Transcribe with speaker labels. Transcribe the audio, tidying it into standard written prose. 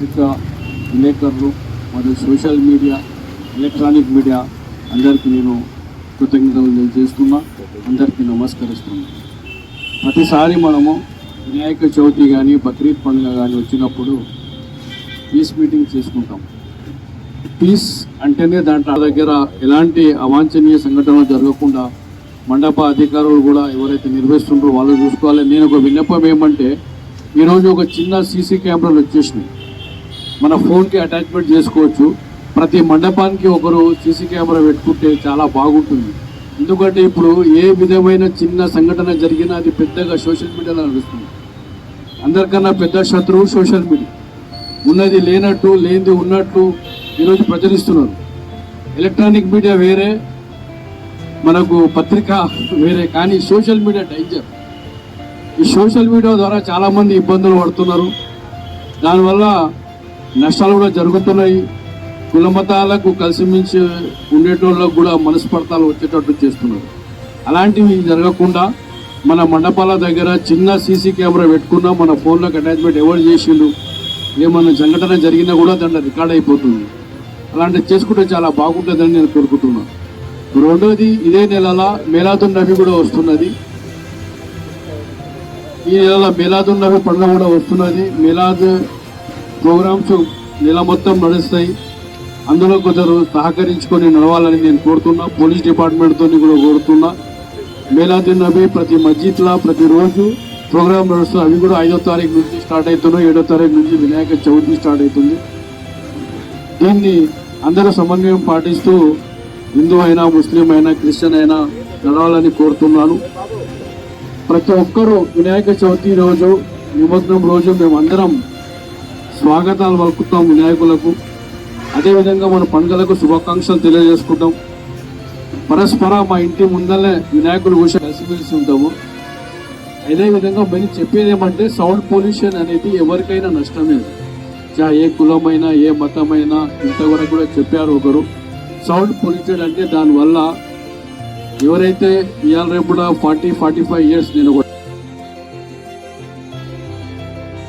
Speaker 1: పత్రికా విలేకరులు మరియు సోషల్ మీడియా, ఎలక్ట్రానిక్ మీడియా అందరికీ నేను కృతజ్ఞతలు తెలియజేస్తున్నా. అందరికీ నమస్కరిస్తున్నా. ప్రతిసారి మనము వినాయక చవితి కానీ బక్రీద్ పండుగ కానీ వచ్చినప్పుడు పీస్ మీటింగ్ చేసుకుంటాం. పీస్ అంటేనే దాంట్లో దగ్గర ఎలాంటి అవాంఛనీయ సంఘటనలు జరగకుండా మండప అధికారులు కూడా ఎవరైతే నిర్వహిస్తుంటారో వాళ్ళు చూసుకోవాలి. నేను ఒక విన్నపం ఏమంటే, ఈరోజు ఒక చిన్న సీసీ కెమెరాలు వచ్చేసినాయి, మన ఫోన్కి అటాచ్మెంట్ చేసుకోవచ్చు. ప్రతి మండపానికి ఒకరు సీసీ కెమెరా పెట్టుకుంటే చాలా బాగుంటుంది. ఎందుకంటే ఇప్పుడు ఏ విధమైన చిన్న సంఘటన జరిగినా అది పెద్దగా సోషల్ మీడియాలో నడుస్తుంది. అందరికన్నా పెద్ద శత్రువు సోషల్ మీడియా. ఉన్నది లేనట్టు, లేనిది ఉన్నట్టు ఈరోజు ప్రచురిస్తున్నారు. ఎలక్ట్రానిక్ మీడియా వేరే, మనకు పత్రిక వేరే, కానీ సోషల్ మీడియా డేంజర్. ఈ సోషల్ మీడియా ద్వారా చాలామంది ఇబ్బందులు పడుతున్నారు. దానివల్ల నష్టాలు కూడా జరుగుతున్నాయి. కుల మతాలకు కలిసిమించి ఉండేటోళ్ళకు కూడా మనస్పర్ధాలు వచ్చేటట్టు చేస్తున్నారు. అలాంటివి జరగకుండా మన మండపాల దగ్గర చిన్న సీసీ కెమెరా పెట్టుకున్నా మన ఫోన్లోకి అటాచ్మెంట్ ఎవరు చేసిండు, ఏమన్నా సంఘటన జరిగినా కూడా దాంట్లో రికార్డ్ అయిపోతుంది. అలాంటివి చేసుకుంటే చాలా బాగుంటుందని నేను కోరుకుంటున్నాను. రెండోది, ఇదే నెలలో మేలాదున్ నబీ కూడా వస్తున్నది. ఈ నెల మేలాదున్ నబీ పండుగ కూడా వస్తున్నది. మేలాద్ ప్రోగ్రామ్స్ నెల మొత్తం నడుస్తాయి. అందులో కొందరు సహకరించుకొని నడవాలని నేను కోరుతున్నా. పోలీస్ డిపార్ట్మెంట్తో కూడా కోరుతున్నా. మేలాదున్ నబీ ప్రతి మస్జిద్లో ప్రతిరోజు ప్రోగ్రాం నడుస్తుంది. అవి కూడా 5వ తారీఖు నుంచి స్టార్ట్ అవుతున్నాయి. 7వ తారీఖు నుంచి వినాయక చవితి స్టార్ట్ అవుతుంది. దీన్ని అందరూ సమన్వయం పాటిస్తూ హిందూ అయినా, ముస్లిం అయినా, క్రిస్టియన్ అయినా నడవాలని కోరుతున్నాను. ప్రతి ఒక్కరూ వినాయక చవితి రోజు, నిమగ్నం రోజు మేమందరం స్వాగతాలు పలుకుతాం వినాయకులకు. అదేవిధంగా మన పండుగలకు శుభాకాంక్షలు తెలియజేసుకుంటాం. పరస్పర మా ఇంటి ముందరనే వినాయకుడు కూర్చొని కలిసిమెలిసి ఉంటాము. అదేవిధంగా మేము చెప్పేది ఏమంటే, సౌండ్ పొల్యూషన్ అనేది ఎవరికైనా నష్టమే. ఏ కులమైనా, ఏ మతమైనా, ఇంతవరకు కూడా చెప్పారు ఒకరు. సౌండ్ పొల్యూటెడ్ అంటే దానివల్ల ఎవరైతే ఇవాళ రేపు 40-45 ఇయర్స్, నేను ఒక